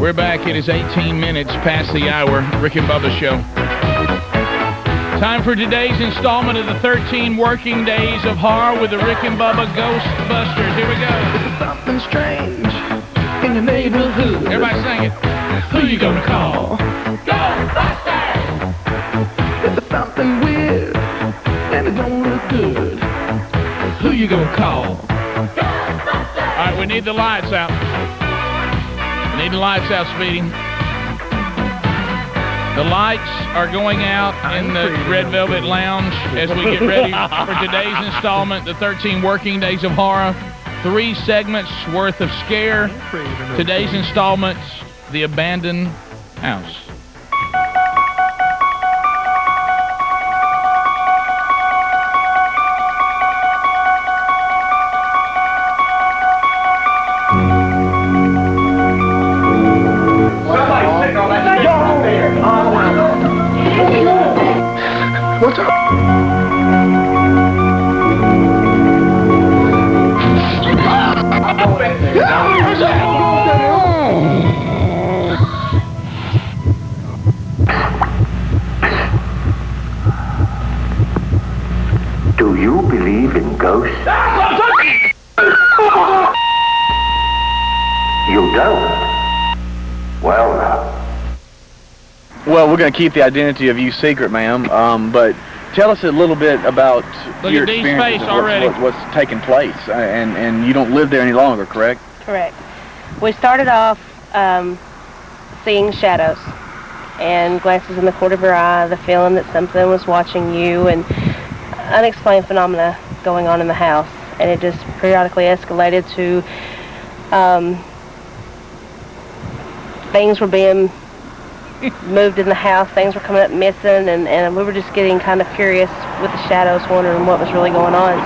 We're back. It is 18 minutes past the hour. Rick and Bubba Show. Time for today's installment of the 13 Working Days of Horror with the Rick and Bubba Ghostbusters. Here we go. There's something strange in your neighborhood. Everybody sing it. Who you gonna call? Ghostbusters! There's something weird and it don't look good. Who you gonna call? Ghostbusters! All right, we need the lights out. We need the lights out, Speedy. The lights are going out in the Red Velvet Lounge as we get ready for today's installment, the 13 Working Days of Horror. 3 segments worth of scare. Today's installment, The Abandoned House. What's up? Do you believe in ghosts? You don't? Well, now. Well, we're going to keep the identity of you secret, ma'am, but tell us a little bit about your experience of what's taking place, and you don't live there any longer, correct? Correct. We started off seeing shadows and glances in the corner of your eye, the feeling that something was watching you, and unexplained phenomena going on in the house. And it just periodically escalated to things were being moved in the house, things were coming up missing, and we were just getting kind of curious with the shadows, wondering what was really going on.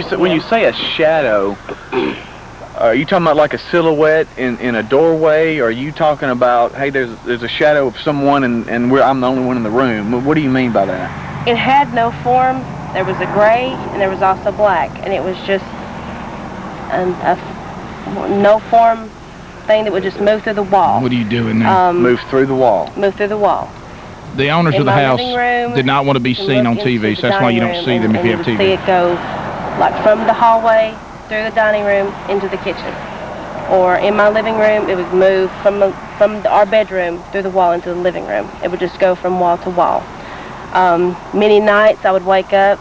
So when you say a shadow, are you talking about like a silhouette in a doorway, or are you talking about, hey, there's a shadow of someone and I'm the only one in the room? What do you mean by that? It had no form. There was a gray, and there was also black, and it was just a no form thing that would just move through the wall. What are you doing now? Move through the wall. Move through the wall. The owners of the house did not want to be seen on TV, so that's why you don't see them if you have TV. You would see it go like from the hallway through the dining room into the kitchen. Or in my living room, it would move from our bedroom through the wall into the living room. It would just go from wall to wall. Many nights I would wake up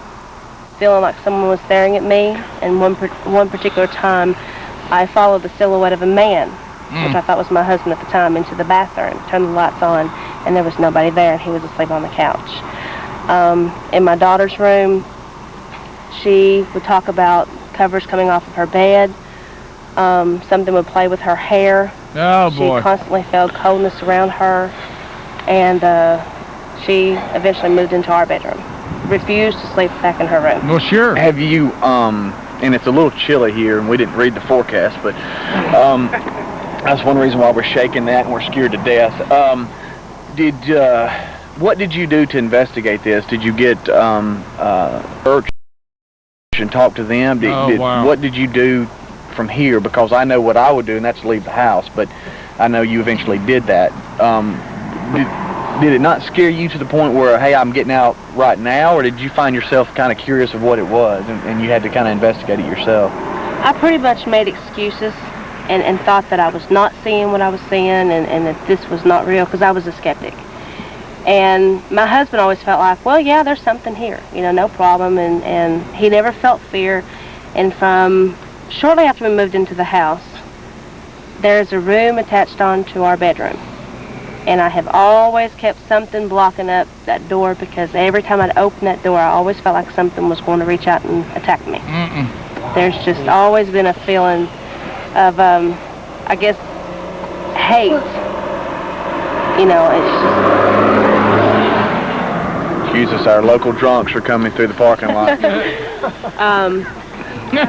feeling like someone was staring at me, and one particular time I followed the silhouette of a man, which I thought was my husband at the time, into the bathroom, turned the lights on, and there was nobody there, and he was asleep on the couch. In my daughter's room, she would talk about covers coming off of her bed. Something would play with her hair. Oh, boy. She constantly felt coldness around her, and she eventually moved into our bedroom. Refused to sleep back in her room. Well, sure. Have you, and it's a little chilly here, and we didn't read the forecast, but that's one reason why we're shaking that and we're scared to death. What did you do to investigate this? Did you get church and talk to them? Wow. What did you do from here? Because I know what I would do, and that's leave the house, but I know you eventually did that. Did it not scare you to the point where, hey, I'm getting out right now, or did you find yourself kind of curious of what it was, and you had to kind of investigate it yourself? I pretty much made excuses and thought that I was not seeing what I was seeing, and that this was not real, because I was a skeptic. And my husband always felt like, well, yeah, there's something here, no problem, and he never felt fear. And from shortly after we moved into the house, there's a room attached on to our bedroom. And I have always kept something blocking up that door, because every time I'd open that door, I always felt like something was going to reach out and attack me. There's just always been a feeling of, I guess, hate. It's just... Jesus, our local drunks are coming through the parking lot.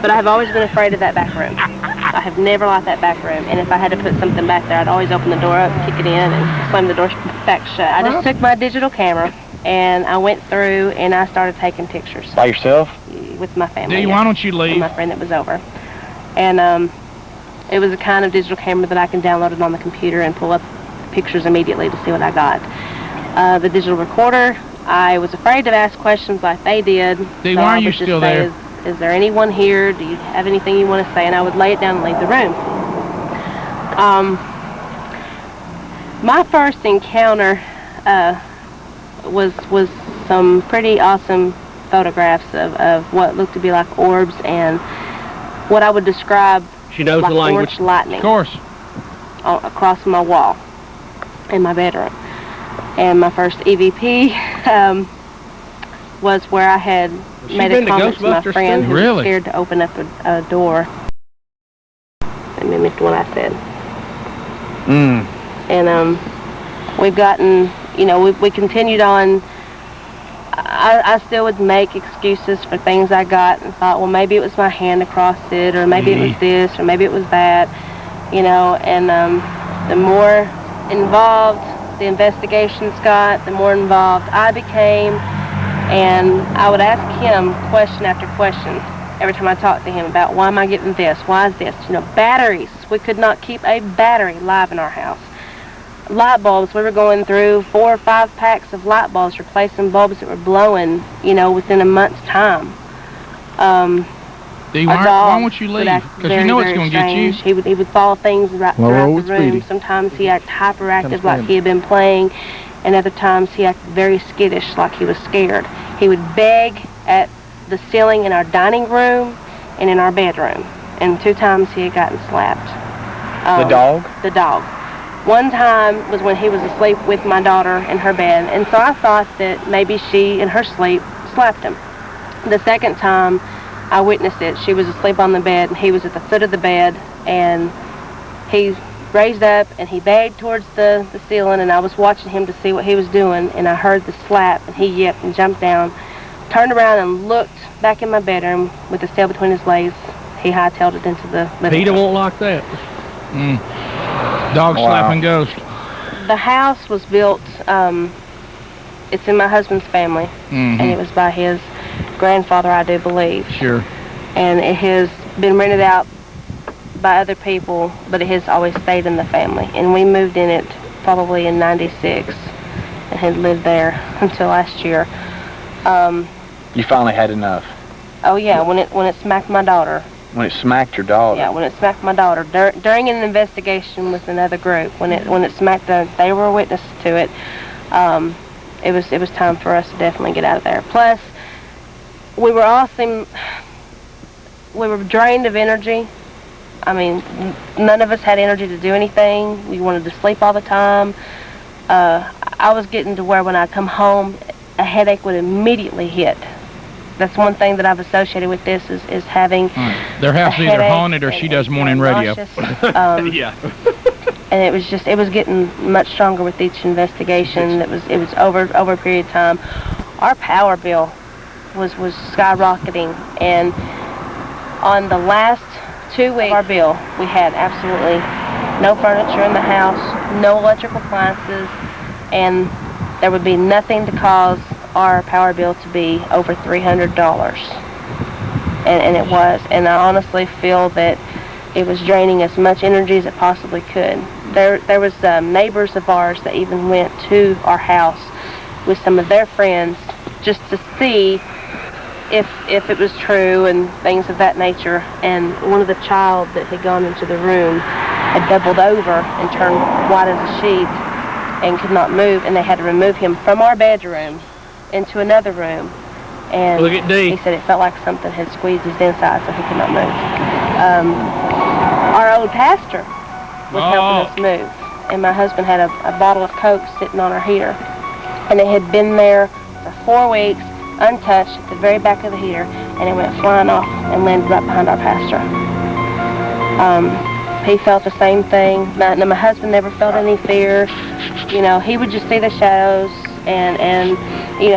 But I have always been afraid of that back room. I have never liked that back room, and if I had to put something back there, I'd always open the door up, kick it in, and slam the door back shut. I just took my digital camera, and I went through, and I started taking pictures. By yourself? With my family. Dee, why don't you leave? With my friend that was over. And It was a kind of digital camera that I can download it on the computer and pull up pictures immediately to see what I got. The digital recorder, I was afraid to ask questions like they did. Dee, why are you still there? Is there anyone here? Do you have anything you want to say? And I would lay it down and leave the room. My first encounter was some pretty awesome photographs of what looked to be like orbs and what I would describe She knows like the language. orange lightning Of course. across my wall in my bedroom. And my first EVP was where I had made a been to comment to my Ghostbusters friend too? who Really? was scared to open up a door. It mimicked what I said. And we've gotten, we continued on. I still would make excuses for things I got and thought, well, maybe it was my hand across it, or maybe it was this, or maybe it was that, and the more involved the investigations got, the more involved I became, and I would ask him question after question every time I talked to him about why am I getting this, why is this, batteries. We could not keep a battery live in our house. Light bulbs, we were going through 4 or 5 packs of light bulbs, replacing bulbs that were blowing, within a month's time. Dee, Our why dog won't you would leave? act Because very, you know it's very going to get you. strange. He would follow things right Well, throughout roll the with room. Speedy. Sometimes he acted hyperactive like he had been playing, and other times he acted very skittish like he was scared. He would beg at the ceiling in our dining room and in our bedroom. And 2 times he had gotten slapped. The dog? The dog. One time was when he was asleep with my daughter in her bed, and so I thought that maybe she, in her sleep, slapped him. The second time, I witnessed it. She was asleep on the bed, and he was at the foot of the bed, and he raised up, and he begged towards the ceiling, and I was watching him to see what he was doing, and I heard the slap, and he yipped and jumped down, turned around and looked back in my bedroom with his tail between his legs. He hightailed it into the living Peter room. won't like that. Dog slapping ghost. The house was built, it's in my husband's family, and it was by his grandfather, I do believe. Sure. And it has been rented out by other people, but it has always stayed in the family. And we moved in it probably in '96 and had lived there until last year. You finally had enough. Oh yeah, when it smacked my daughter. When it smacked your daughter. Yeah, when it smacked my daughter during an investigation with another group. When it smacked they were a witness to it. It was time for us to definitely get out of there. Plus, we were drained of energy. I mean, none of us had energy to do anything. We wanted to sleep all the time. I was getting to where when I come home, a headache would immediately hit. That's one thing that I've associated with this is having Their house a is either headache haunted or and- she does and morning radio. nauseous. Yeah. And it was getting much stronger with each investigation. It was over a period of time. Our power bill was skyrocketing, and on the last 2 weeks of our bill, we had absolutely no furniture in the house, no electrical appliances, and there would be nothing to cause our power bill to be over $300. And it was. And I honestly feel that it was draining as much energy as it possibly could. There was neighbors of ours that even went to our house with some of their friends just to see if it was true and things of that nature. And one of the child that had gone into the room had doubled over and turned white as a sheet and could not move, and they had to remove him from our bedroom into another room. And Look at D. he said it felt like something had squeezed his inside, so he could not move. Our old pastor was helping us move, and my husband had a bottle of Coke sitting on our heater, and it had been there for 4 weeks, untouched, at the very back of the heater, and it went flying off and landed right behind our pastor. He felt the same thing. Now, my husband never felt any fear. He would just see the shadows, and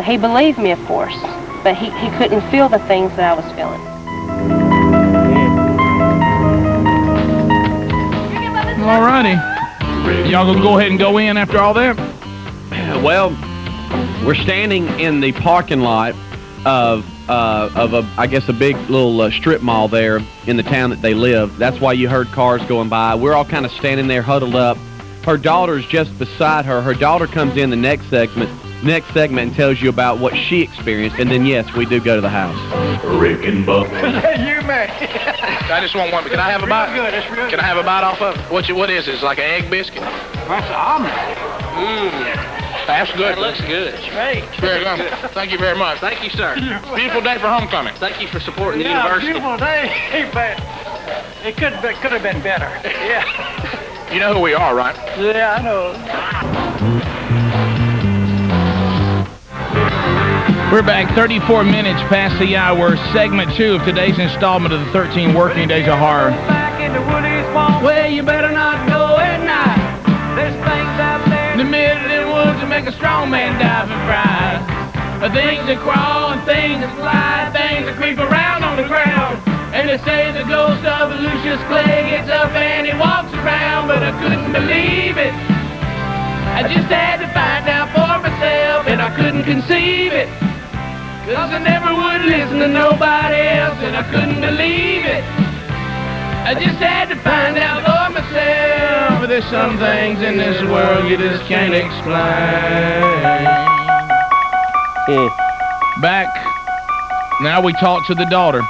he believed me, of course, but he couldn't feel the things that I was feeling. Alrighty. Y'all gonna go ahead and go in after all that? Well, we're standing in the parking lot of of I guess a big little strip mall there in the town that they live. That's why you heard cars going by. We're all kind of standing there huddled up. Her daughter's just beside her. Her daughter comes in the next segment and tells you about what she experienced, and then yes, we do go to the house. Rick and Bubba. You may. I just want one. Can I have a bite? Good, it's real Can I have a bite off of it? What is it? It's like an egg biscuit? That's an omelet. That's good. That looks good. Great. Very good. Thank you very much. Thank you, sir. Beautiful day for homecoming. Thank you for supporting the Yeah, university. beautiful day. But it could have been better. Yeah. You know who we are, right? Yeah, I know. We're back 34 minutes past the hour, segment 2 of today's installment of the 13 Working Days of Horror. Back in the Woody's Swamp. Well, you better not go at night. There's things out there. In the middle of the woods that make a strong man dive and fry. Things that crawl and things that slide, things that creep around on the ground. And they say the ghost of Lucius Clay gets up and he walks around, but I couldn't believe it. I just had to find out for myself, and I couldn't conceive it. 'Cause I never would listen to nobody else, and I couldn't believe it. I just had to find out for myself. But there's some things in this world you just can't explain. Back, now we talk to the daughter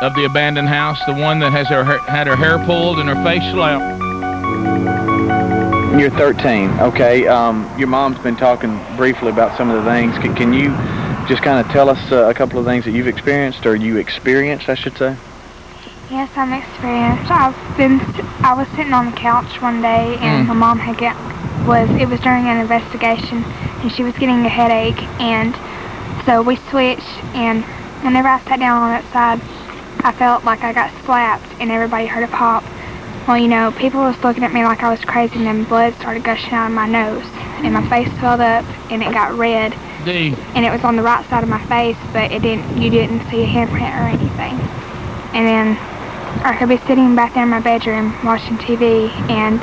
of the abandoned house, the one that has had her hair pulled and her face slapped. You're 13, okay. Your mom's been talking briefly about some of the things. Can you just kind of tell us a couple of things that you've experienced, or you experienced, I should say? Yes, I'm experienced. I was sitting on the couch one day, and my mom it was during an investigation, and she was getting a headache, and so we switched, and whenever I sat down on that side, I felt like I got slapped, and everybody heard a pop. Well, you know, people was looking at me like I was crazy, and then blood started gushing out of my nose, and my face swelled up, and it got red. And it was on the right side of my face, but you didn't see a handprint or anything. And then I could be sitting back there in my bedroom watching TV, and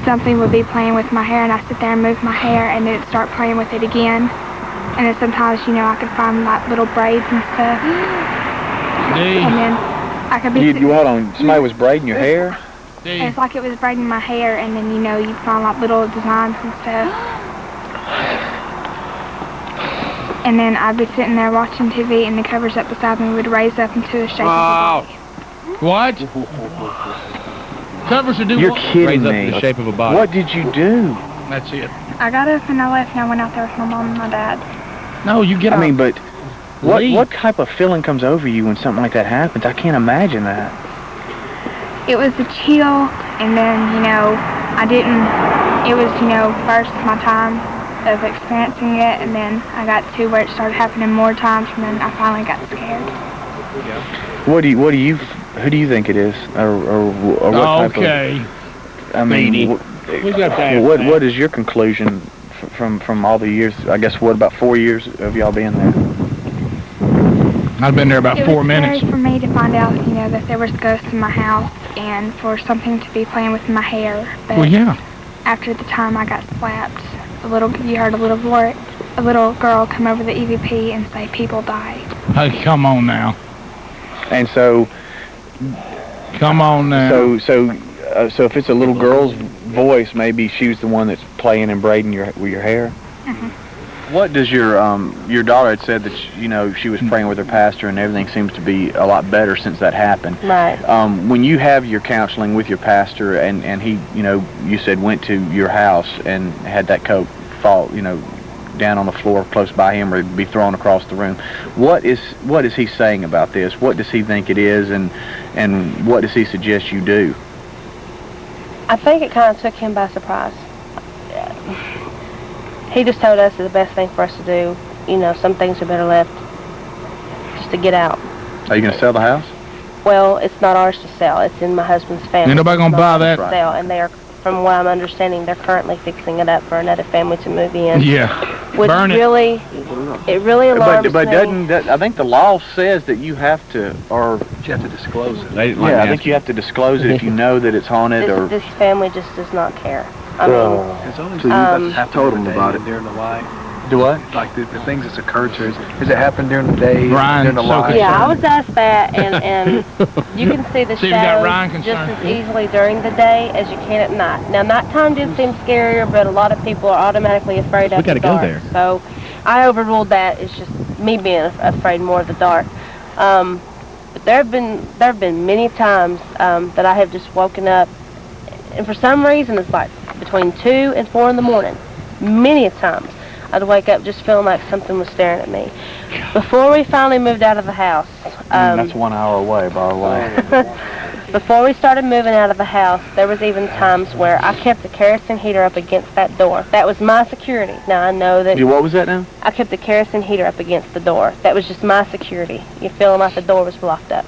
something would be playing with my hair, and I sit there and move my hair, and then it'd start playing with it again. And then sometimes, you know, I could find like little braids and stuff. And then I could be hold on, somebody was braiding your hair? It's like it was braiding my hair, and then, you know, you'd find like little designs and stuff. And then I'd be sitting there watching TV, and the covers up beside me would raise up into the shape of a body. What? Covers would do You're what? kidding Raise up me. to the shape of a body. What did you do? That's it. I got up and I left, and I went out there with my mom and my dad. No, you get I out. mean, but Leave. what type of feeling comes over you when something like that happens? I can't imagine that. It was a chill, and then, you know, it was, you know, first my time of experiencing it, and then I got to where it started happening more times, and then I finally got scared. Who do you think it is, or what type Okay. of? I mean, what is your conclusion from all the years? I guess what, about 4 years of y'all being there? I've been there about 4 minutes. It was scary for me to find out, you know, that there was ghosts in my house, and for something to be playing with my hair. But Well, yeah. after the time I got slapped, you heard a little girl come over the EVP and say people died. Hey, come on now. And so, Come on now. so if it's a little girl's voice, maybe she was the one that's playing and braiding your hair. What does your daughter had said that she was praying with her pastor and everything seems to be a lot better since that happened. Right. When you have your counseling with your pastor and he you said went to your house and had that coat fall down on the floor close by him or be thrown across the room, what is he saying about this? What does he think it is, and what does he suggest you do? I think it kind of took him by surprise. He just told us the best thing for us to do. Some things are better left just to get out. Are you going to sell the house? Well, it's not ours to sell. It's in my husband's family. Ain't nobody gonna buy that. To sell, and from what I'm understanding, they're currently fixing it up for another family to move in. Yeah. Which Burn it. It really alarms but me. doesn't that, I think the law says that you have to, or You have to disclose it. They didn't let yeah, me I ask think you have to disclose it if you know that it's haunted This family just does not care. I mean, As long as Um, you told them about it during the light. Do what? Like the things that's occurred to us. Has it happened during the day? Ryan, during the so light? Yeah, I was asked that, and you can see the See, we got Ryan shadows just concerned. as easily during the day as you can at night. Now, nighttime did seem scarier, but a lot of people are automatically afraid of the gotta go dark. there. So I overruled that. It's just me being afraid more of the dark. But there have been many times that I have just woken up, and for some reason it's like between 2 and 4 in the morning. Many times I'd wake up just feeling like something was staring at me. Before we finally moved out of the house, That's 1 hour away, by the way. before we started moving out of the house, there was even times where I kept the kerosene heater up against that door. That was my security. Now I know that What was that now? I kept the kerosene heater up against the door. That was just my security. You're feeling like the door was blocked up.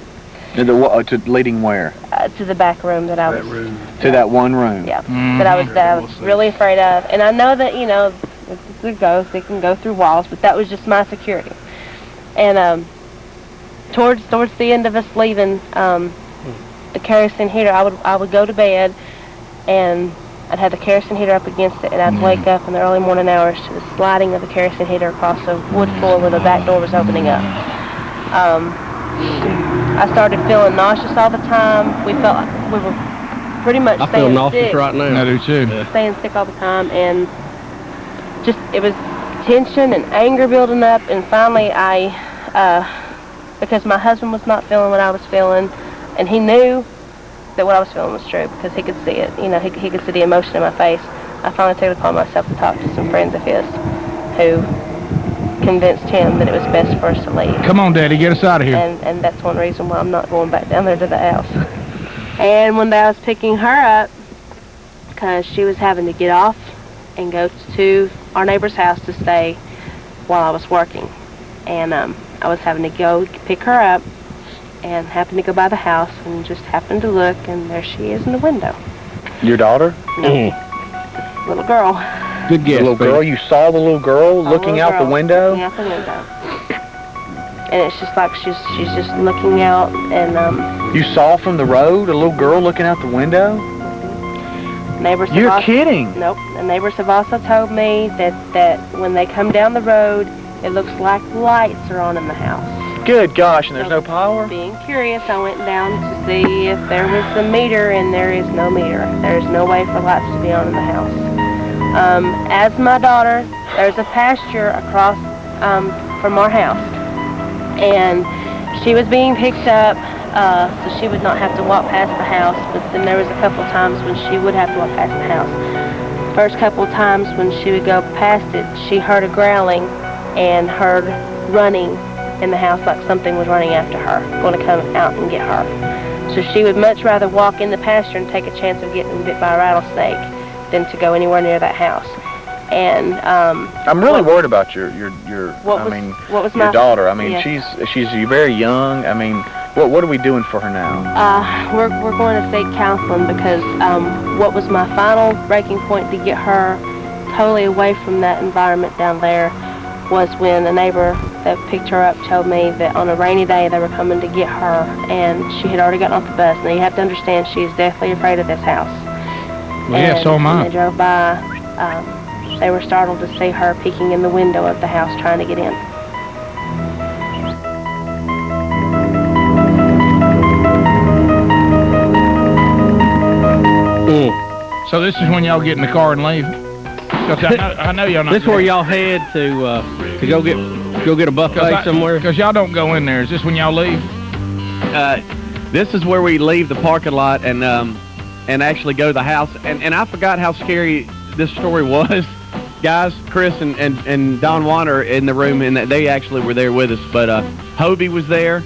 To leading where? To the back room that I was. To that one room. Yeah, that I was really afraid of. And I know that, it's a ghost, it can go through walls, but that was just my security. And towards the end of us leaving the kerosene heater, I would go to bed, and I'd have the kerosene heater up against it, and I'd wake up in the early morning hours to the sliding of the kerosene heater across the wood floor where the back door was opening up. I started feeling nauseous all the time. We felt like we were pretty much I feel staying nauseous sick. right now. I do too. Staying sick all the time, and just it was tension and anger building up, and finally because my husband was not feeling what I was feeling, and he knew that what I was feeling was true because he could see it. He could see the emotion in my face. I finally took it upon myself to talk to some friends of his who convinced him that it was best for us to leave. Come on, Daddy, get us out of here. And that's one reason why I'm not going back down there to the house. And one day I was picking her up because she was having to get off and go to our neighbor's house to stay while I was working. And I was having to go pick her up and happened to go by the house and just happened to look, and there she is in the window. Your daughter? No. Little girl. Good guess, The little girl? You saw the little girl looking out the window? Looking out the window. And it's just like she's just looking out, and You saw from the road a little girl looking out the window? neighbors. You're have kidding. Nope. The neighbors have also told me that when they come down the road, it looks like lights are on in the house. Good gosh, and there's no power? Being curious, I went down to see if there was a meter, and there is no meter. There's no way for lights to be on in the house. As my daughter, there's a pasture across from our house, and she was being picked up so she would not have to walk past the house, but then there was a couple of times when she would have to walk past the house. First couple of times when she would go past it, she heard a growling and heard running in the house like something was running after her, going to come out and get her. So she would much rather walk in the pasture and take a chance of getting bit by a rattlesnake than to go anywhere near that house. And I'm really worried about your what was my daughter. I mean, yeah. she's very young. I mean, what are we doing for her now? We're going to seek counseling because what was my final breaking point to get her totally away from that environment down there was when a neighbor that picked her up told me that on a rainy day they were coming to get her, and she had already gotten off the bus. Now you have to understand she is deathly afraid of this house. Well, yeah, so am I. When they drove by, they were startled to see her peeking in the window of the house trying to get in. So this is when y'all get in the car and leave? 'Cause I know y'all not. This where y'all head to go get a buffet somewhere? Because y'all don't go in there. Is this when y'all leave? This is where we leave the parking lot and actually go to the house. And I forgot how scary this story was. Guys, Chris and Don Juan are in the room, and they actually were there with us. But Hobie was there,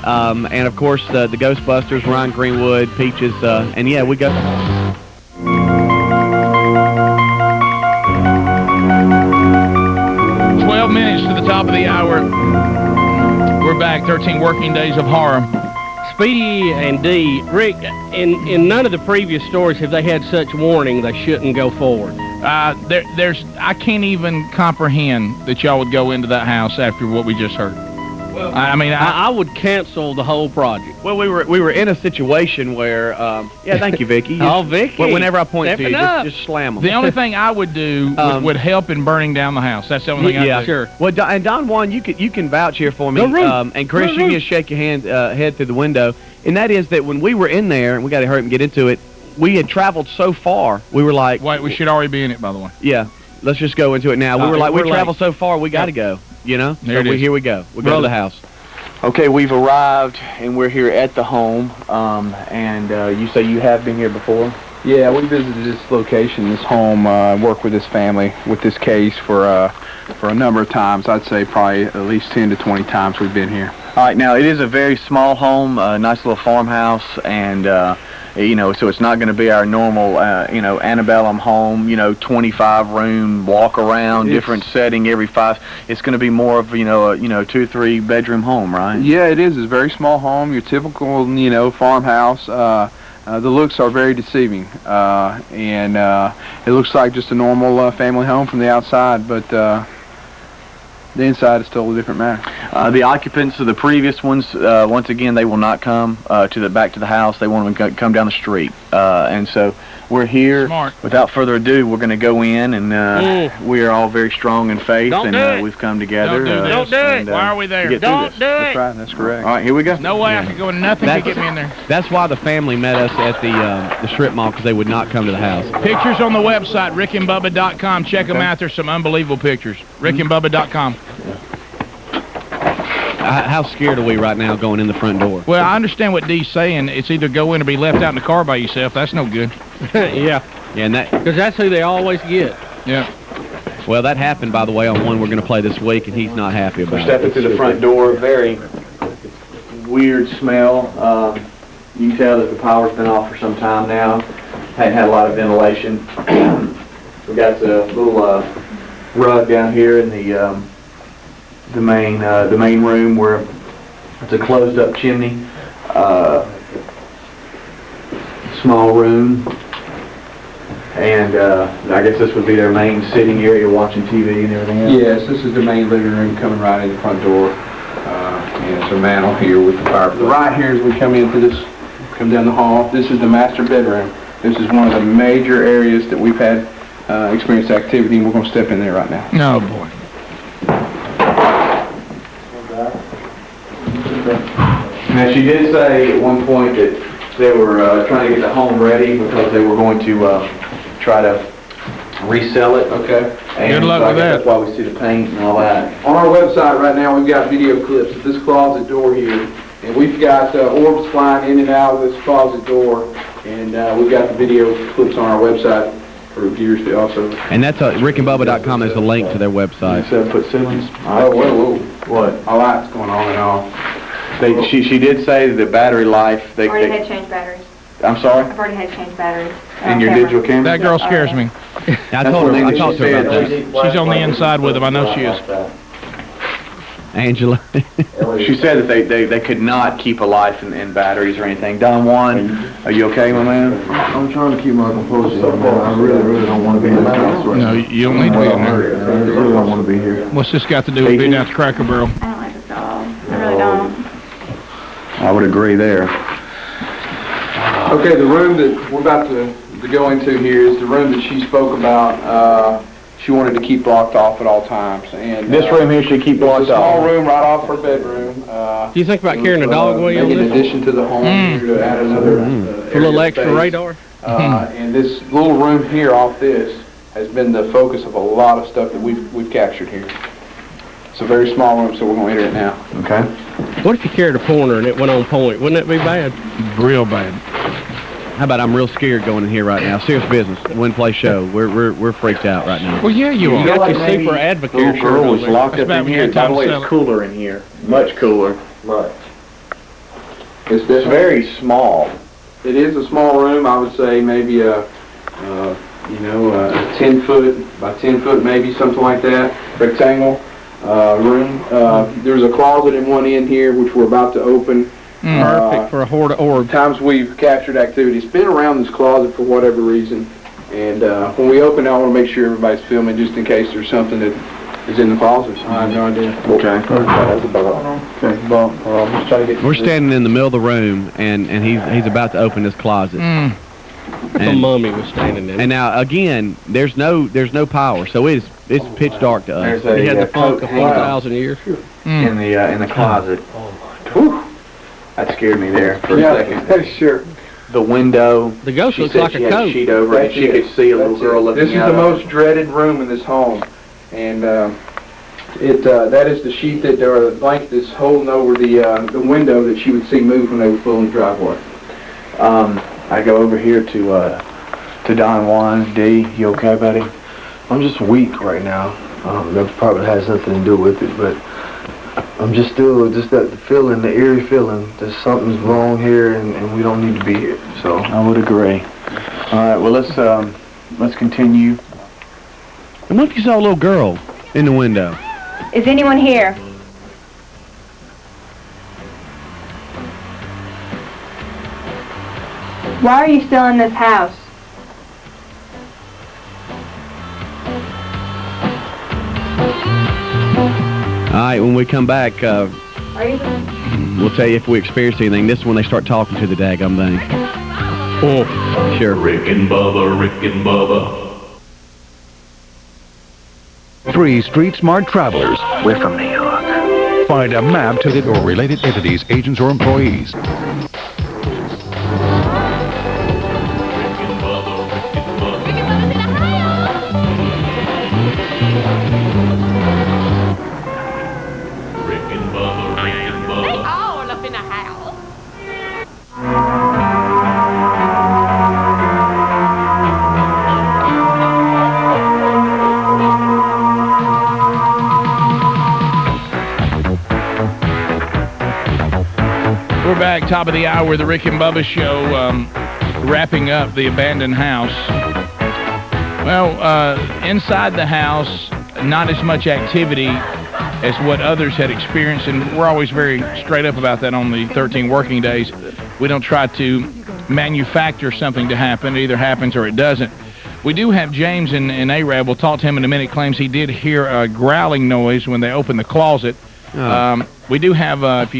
and of course the Ghostbusters, Ryan Greenwood, Peaches, and yeah, we go. 12 minutes to the top of the hour. We're back. 13 working days of horror. Speedy and Dee, Rick, in none of the previous stories have they had such warning they shouldn't go forward. I can't even comprehend that y'all would go into that house after what we just heard. I mean, I would cancel the whole project. Well, we were in a situation where, yeah, thank you, Vicky. Oh, Vicky. Whenever I point to you, Stepping just slam them. the only thing I would do would help in burning down the house. That's the only thing I'd do. Sure. Well, and Don Juan, you can vouch here for me. Go room. And Chris, Go you can room. just shake your head through the window. And that is that when we were in there, and we got to hurry up and get into it, we had traveled so far. We were like, Wait, we should already be in it, by the way. yeah, let's just go into it now. We were like, we we're traveled so far, we got to go. You know. There it is. Here we go. We go to the house. Okay, we've arrived, and we're here at the home. And you say you have been here before? Yeah, we visited this location, this home, worked with this family with this case for a number of times. I'd say probably at least 10 to 20 times we've been here. All right, now it is a very small home, a nice little farmhouse, and you know, so it's not going to be our normal, you know, antebellum home, you know, 25-room walk around, different setting every 5. It's going to be more of, you know, 2 or 3 bedroom home, right? Yeah, it is. It's a very small home, your typical, you know, farmhouse. The looks are very deceiving, and it looks like just a normal family home from the outside, but the inside is still a different matter. The occupants of the previous ones, once again, they will not come back to the house. They want them to come down the street, and so we're here. Smart. Without further ado, we're going to go in, and we are all very strong in faith, Don't do and it. we've come together. Don't do it. Why are we there? Don't do That's it. right, that's correct. All right, here we go. No way I could go in nothing to get me in there. That's why the family met us at the strip mall, because they would not come to the house. Pictures on the website, rickandbubba.com. Check them out. There's some unbelievable pictures. rickandbubba.com. How scared are we right now going in the front door? Well, I understand what Dee's saying. It's either go in or be left out in the car by yourself. That's no good. Yeah, Yeah, and that. because that's who they always get. Yeah. Well, that happened, by the way, on one we're going to play this week, and he's not happy We're about stepping it. through the front door. Very weird smell. You can tell that the power's been off for some time now. Hadn't had a lot of ventilation. We got the little rug down here in the main room where it's a closed-up chimney. Small room. And I guess this would be their main sitting area, watching TV and everything else. Yes, this is the main living room coming right in the front door. And it's a mantel here with the fireplace. Right here as we come into this, come down the hall, this is the master bedroom. This is one of the major areas that we've had experienced activity, and we're going to step in there right now. No, boy. Now, she did say at one point that they were trying to get the home ready because they were going to try to resell it. Okay. And Good luck so I with guess that. That's why we see the paint and all that. On our website right now, we've got video clips of this closet door here, and we've got orbs flying in and out of this closet door, and we've got the video clips on our website for viewers to also. And that's rickandbubba.com is the link to their website. 7-foot ceilings. Oh, whoa. What? A lot's going on and off. She did say that the battery life. I've already had changed batteries. I'm sorry. I've already had changed batteries. In your digital camera. That girl scares me. I told her. I talked to her about that. She's on the inside with him. I know she is. Angela. She said that they could not keep a life in batteries or anything. Don Juan, are you okay, my man? I'm trying to keep my composure, man. I really don't want to be in the house right No, now. you don't need to be in there. I really don't want to be here. What's this got to do with being out the Cracker Barrel? I don't like this at all. I really don't. I would agree there. Okay, the room that we're about to go into here is the room that she spoke about. She wanted to keep blocked off at all times. And This room here should keep blocked it's a small off. room right off her bedroom. Do you think about carrying a dog away on In this? addition to the home here to add another A area little of extra space. radar? And this little room here off this has been the focus of a lot of stuff that we've captured here. It's a very small room, so we're going to enter it now. Okay. What if you carried a pointer and it went on point? Wouldn't that be bad? Real bad. How about I'm real scared going in here right now? Serious business. Win play show. We're freaked out right now. Well, yeah, you are. got your super advocate The little shirt girl on was there. locked That's up about in me here. every By the time way, I it's sell cooler in here. Much cooler. Right. It's very small. It is a small room. I would say maybe a 10 foot by 10 foot, maybe something like that, rectangle room. There's a closet in one end here, which we're about to open. Perfect for a horde of orbs. Times we've captured activity. It's been around this closet for whatever reason, and when we open, I want to make sure everybody's filming just in case there's something that is in the closet. So I have no idea. Okay. That's about. Okay, well, I'm just trying to get. We're standing in the middle of the room, and he's about to open this closet. The mummy was standing in. And now again, there's no power, so it's pitch dark to us. He had the funk of 4,000 years. in the closet. Whew. That scared me there for a second. Sure. The window. The ghost She looks said like she a had coat. a sheet over it. She could see a little girl looking This is out the of most dreaded room in this home, and that is the sheet that or the blanket that's holding over the window that she would see move when they would pull in the driveway. I go over here to Don Juan. D, you okay, buddy? I'm just weak right now. That probably has nothing to do with it, but I'm just that feeling, the eerie feeling that something's wrong here and we don't need to be here. So I would agree. All right, well let's continue. And what if you saw a little girl in the window? Is anyone here? Why are you still in this house? All right, when we come back, Are you? we'll tell you if we experienced anything. This is when they start talking to the daggum thing. Oh, sure. Rick and Bubba. 3 Street Smart Travelers. We're from New York. Find a map to it or related entities, agents, or employees. All up in the house. We're back, top of the hour, the Rick and Bubba Show, wrapping up the abandoned house. Well, inside the house, not as much activity as what others had experienced, and we're always very straight up about that on the 13 working days. We don't try to manufacture something to happen. It either happens or it doesn't. We do have James in Arab. We'll talk to him in a minute. Claims he did hear a growling noise when they opened the closet. We do have, if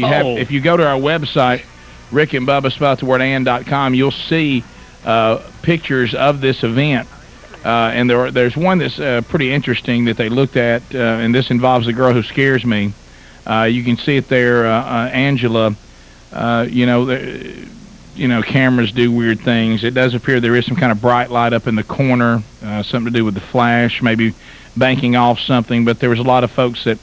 you go to our website, rickandbubba.com, you'll see pictures of this event. And there's one that's pretty interesting that they looked at, and this involves a girl who scares me. You can see it there, Angela. Cameras do weird things. It does appear there is some kind of bright light up in the corner, something to do with the flash, maybe banking off something. But there was a lot of folks that,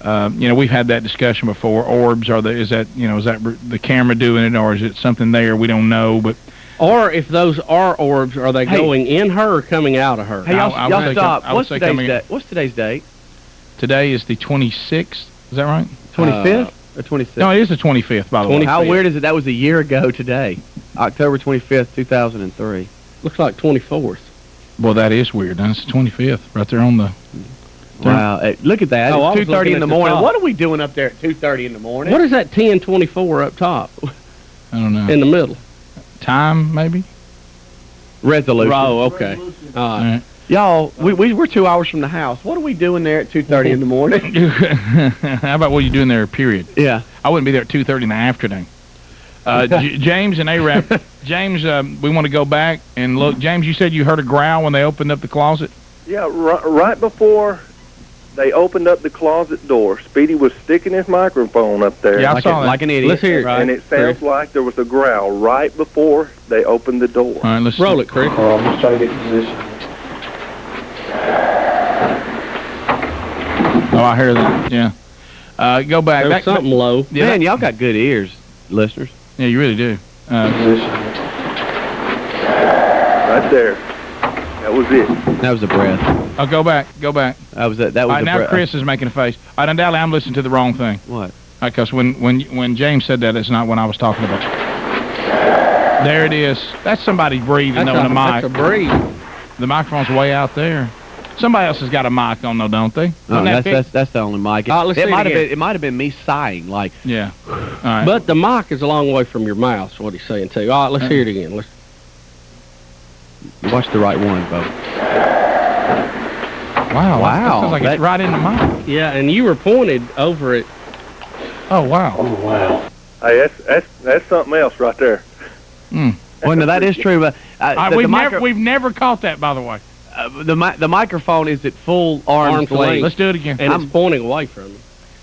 we've had that discussion before. Orbs, is that the camera doing it, or is it something there? We don't know, but. Or if those are orbs, are they going in her or coming out of her? Hey, y'all stop. What's today's date? Today is the 26th. Is that right? 25th or 26th? No, it is the 25th, by the way. How weird is it? That was a year ago today. October 25th, 2003. Looks like 24th. Well, that is weird. That's the 25th, right there on the... Wow, look at that. Oh, it's 2:30 in the morning. What are we doing up there at 2:30 in the morning? What is that 1024 up top? I don't know. In the middle. Time, maybe? Resolution. Oh, okay. All right. Y'all, we're 2 hours from the house. What are we doing there at 2:30 in the morning? How about what you doing there, period? Yeah. I wouldn't be there at 2:30 in the afternoon. James and Arab. James, we want to go back and look. James, you said you heard a growl when they opened up the closet? Yeah, right before they opened up the closet door, Speedy was sticking his microphone up there. Yeah, I saw that. Like an idiot. Let's hear it. And it sounds like there was a growl right before they opened the door. All right, let's roll it, Chris. I'm just trying to get in position. Oh, I hear that. Yeah. Go back. There's something low. Yeah, Man, y'all got good ears, listeners. Yeah, you really do. Position. Right there. That was it. That was a breath. Oh, go back. Go back. That was a All right, now breath. Chris is making a face. All right, undoubtedly, I'm listening to the wrong thing. What? Because when James said that, it's not what I was talking about. There it is. That's somebody breathing on the mic. That's a breathe. The microphone's way out there. Somebody else has got a mic on, though, don't they? No, that's the only mic. It might have been me sighing, like. Yeah. All right. But the mic is a long way from your mouth, is what he's saying, too. All right, let's hear it again. Watch the right one, Bo. Wow. Wow. That sounds like it's right in the mic. Yeah, and you were pointed over it. Oh, wow. Oh, wow. Hey, that's something else right there. Well, no, that is true. But we've never caught that, by the way. The microphone is at full arm's length. Let's do it again. And it's pointing away from you.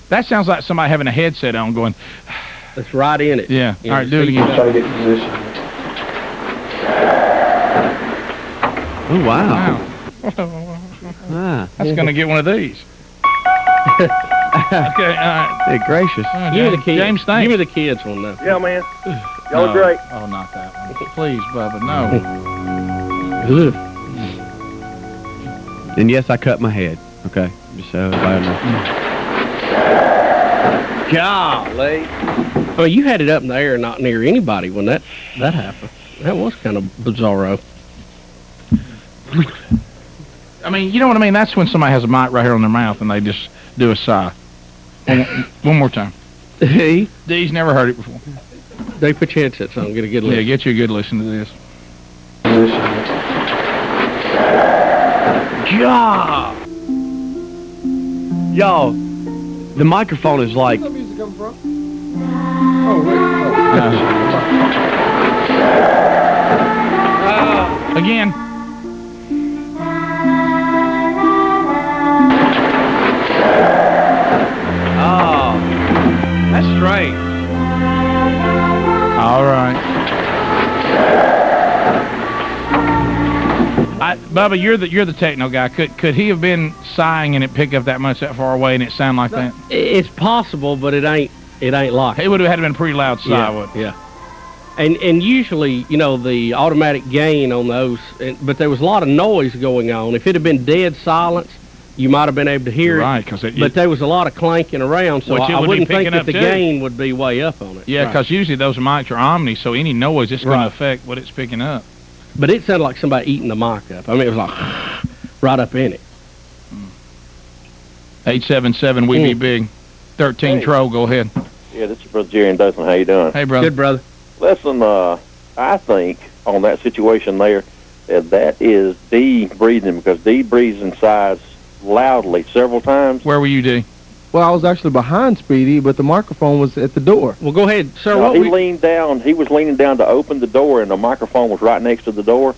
That sounds like somebody having a headset on going. It's right in it. Yeah. All right, do it again. Try to get in position. Oh, wow. That's going to get one of these. Okay. Hey, gracious. Give me the kids. James, thanks. Give me the kids one, though. Yeah, man. Y'all are great. Oh, not that one. Please, Bubba, no. And yes, I cut my head. Okay. Just so everybody knows. Golly. Well, you had it up in the air, not near anybody when that happened. That was kind of bizarro. I mean, you know what I mean? That's when somebody has a mic right here on their mouth and they just do a sigh. One more time. D's never heard it before. They put your headsets on, get a good listen. Yeah, get you a good listen to this. God! Y'all, the microphone is like... Where's the music come from? Again. Oh, that's strange. All right. Bubba, you're the techno guy. Could he have been sighing and it pick up that much that far away and it sound like that? It's possible, but it ain't like it would have had to been a pretty loud sigh. Yeah. And usually, you know, the automatic gain on those, but there was a lot of noise going on. If it had been dead silence, you might have been able to hear it. But there was a lot of clanking around, so I wouldn't think that the gain would be way up on it. Yeah, because usually those mics are omni, so any noise it's going to affect what it's picking up. But it sounded like somebody eating the mic up. I mean, it was like right up in it. 877 We Be Big. 13 Troll, go ahead. Yeah, this is Brother Jerry and Dothan. How you doing? Hey, brother. Good, brother. Listen, I think on that situation there, that is Dee breathing, because Dee breathes and sighs loudly several times. Where were you, Dee? Well, I was actually behind Speedy, but the microphone was at the door. Well, go ahead, sir. No, he leaned down. He was leaning down to open the door, and the microphone was right next to the door.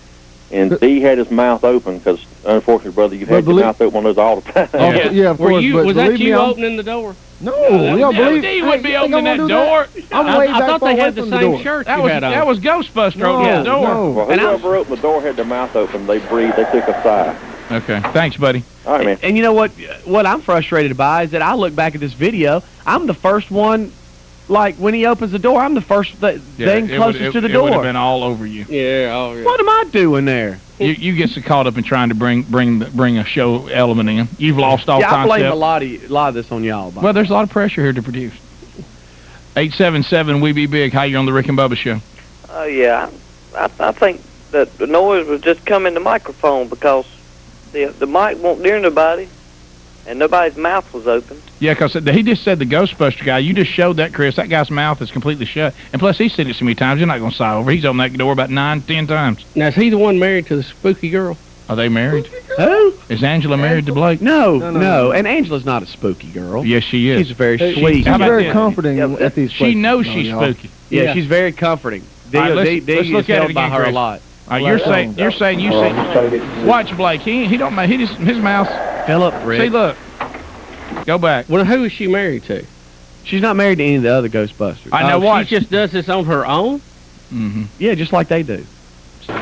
And Dee had his mouth open, because, unfortunately, brother, you've had your mouth open one of those all the time. Yeah, of course. Was that you opening the door? No, y'all believe Dee would be opening that door. I thought they had the same shirt you had on. That was Ghostbuster opening the door. No. Well, whoever opened the door had their mouth open. They breathed. They took a sigh. Okay. Thanks, buddy. All right, man. And you know what? What I'm frustrated by is that I look back at this video. I'm the first one, like, when he opens the door, I'm the first thing closest to the door. It would have been all over you. Yeah, oh, yeah. What am I doing there? You get so caught up in trying to bring a show element in. You've lost all concept. I blame a lot of this on y'all. Well, there's a lot of pressure here to produce. 877 We Be Big. Hi, you're on the Rick and Bubba Show. Yeah, I think that the noise was just coming the microphone, because the mic won't near nobody, and nobody's mouth was open. Yeah, because he just said the Ghostbuster guy. You just showed that, Chris. That guy's mouth is completely shut. And plus, he's seen it so many times, you're not going to sigh over. He's opened that door about 9, 10 times. Now, is he the one married to the spooky girl? Are they married? Who? Is Angela married to Blake? No. And Angela's not a spooky girl. Yes, she is. She's very sweet. She's very comforting at these places. She knows she's spooky. Yeah, she's very comforting. Let's look at it again, by her a Chris. lot. All right, you're saying watch Blake. His mouth. Philip, Rick. See, look. Go back. Well, who is she married to? She's not married to any of the other Ghostbusters. I know. Watch. She just does this on her own? Mm-hmm. Yeah, just like they do. All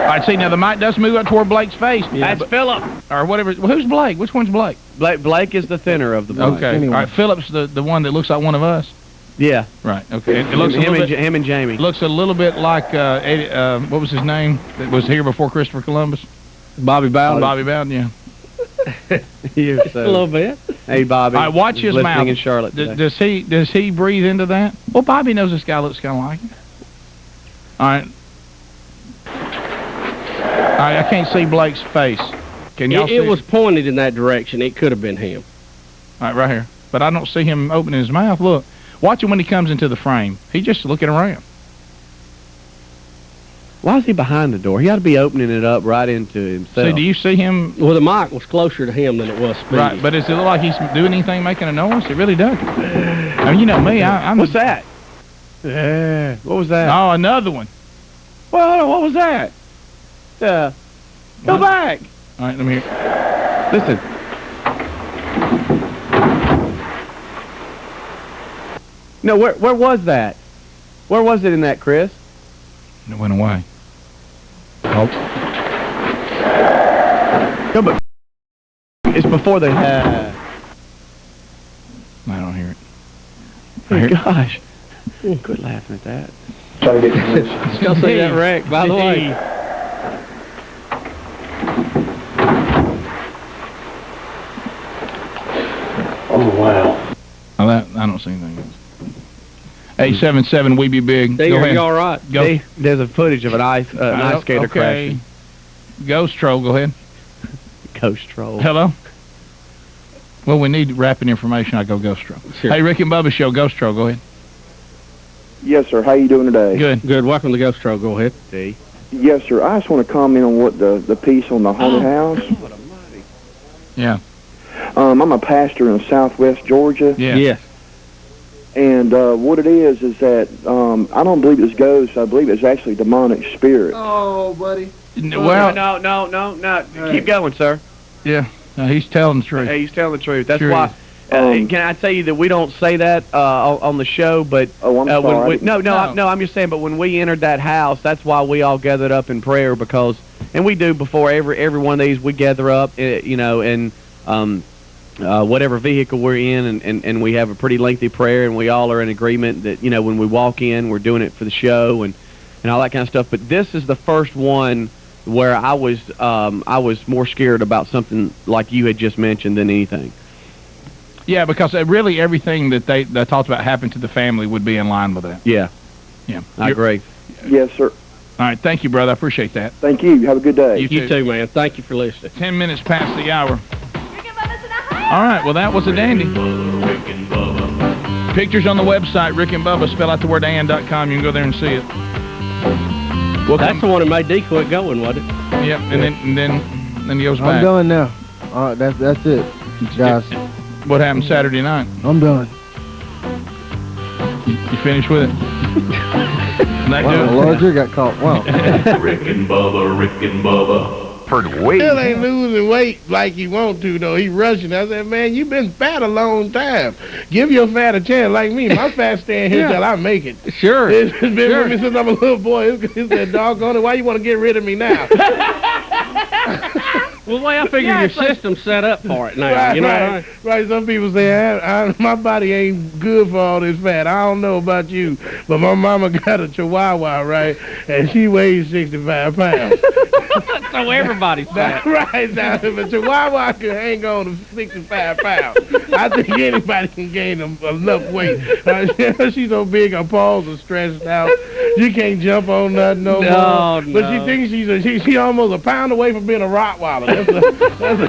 right, see, now the mic does move up toward Blake's face. Yeah, that's Philip. Or whatever. Well, who's Blake? Which one's Blake? Blake is the thinner of the bunch. Okay. Anyway. All right, Philip's the one that looks like one of us. Yeah. Right. Okay. It looks him and Jamie. Looks a little bit like what was his name that was here before Christopher Columbus? Bobby Bowden. Bobby Bowden. Yeah. A little bit. Hey, Bobby. All right, watch his mouth. In Charlotte does he breathe into that? Well, Bobby knows this guy looks kind of like him. All right. All right. I can't see Blake's face. Can y'all see? It was pointed in that direction. It could have been him. All right, right here. But I don't see him opening his mouth. Look. Watch him when he comes into the frame. He's just looking around. Why is he behind the door? He ought to be opening it up right into himself. See, do you see him? Well, the mic was closer to him than it was Speedy. Right, but does it look like he's doing anything, making a noise? It really does. I mean, you know me. I'm. What's that? Yeah. What was that? Oh, another one. Well, what was that? Go back. All right, let me hear. Listen. No, where was that? Where was it in that, Chris? It went away. Oh. No, but it's before they I don't hear it. Oh, gosh. Quit laughing at that. Try to get Y'all see that wreck, by the way. Oh, wow. I don't see anything else. 877, we be big. Hey, Go are ahead. you all right? Go. See, there's a footage of an ice skater crashing. Ghost Troll, go ahead. Ghost Troll. Hello? Well, we need rapid information. I go Ghost Troll. Sure. Hey, Rick and Bubba Show, Ghost Troll, go ahead. Yes, sir. How you doing today? Good. Good. Welcome to Ghost Troll. Go ahead. See? Yes, sir. I just want to comment on what the piece on the haunted house. Yeah. I'm a pastor in Southwest Georgia. Yeah. Yes. And what it is that I don't believe it's ghosts. I believe it's actually demonic spirit. Oh, buddy. Well, No. Keep going, sir. yeah. No, he's telling the truth. Hey, he's telling the truth. That's Sure why. is. Can I tell you that we don't say that on the show? But Oh, I'm sorry. no, I'm just saying. But when we entered that house, that's why we all gathered up in prayer because, and we do before every one of these, we gather up, and whatever vehicle we're in, and we have a pretty lengthy prayer, and we all are in agreement that when we walk in, we're doing it for the show and all that kind of stuff. But this is the first one where I was more scared about something like you had just mentioned than anything. Yeah, because really everything that they talked about happened to the family would be in line with that. Yeah. Yeah. I agree. Yes, sir. All right, thank you, brother. I appreciate that. Thank you. Have a good day. You too, man. Thank you for listening. 10 minutes past the hour. All right, well, that was a dandy. Pictures on the website, Rick and Bubba, spell out the word and.com. You can go there and see it. Well, That's the one that made D quit going, wasn't it? Yep, and then he goes I'm back. done now. All right, that's it, guys. What happened Saturday night? I'm done. You finished with it? Wow, Larger got caught. Wow. Rick and Bubba. Still ain't losing weight like you want to, though. He rushing. I said, man, you been fat a long time. Give your fat a chance like me. My fat staying here till I make it. Sure. It's been with me since I'm a little boy. It's that doggone it. Why you want to get rid of me now? Well, the way I figure your system's set up for it now. Right, you know right, what I mean? right. Some people say, my body ain't good for all this fat. I don't know about you, but my mama got a chihuahua, right? And she weighs 65 pounds. So everybody's fat. Right now, if a chihuahua can hang on to 65 pounds, I think anybody can gain enough weight. She's so big, her paws are stretched out. She can't jump on nothing no more. But she thinks she's almost a pound away from being a Rottweiler. That's a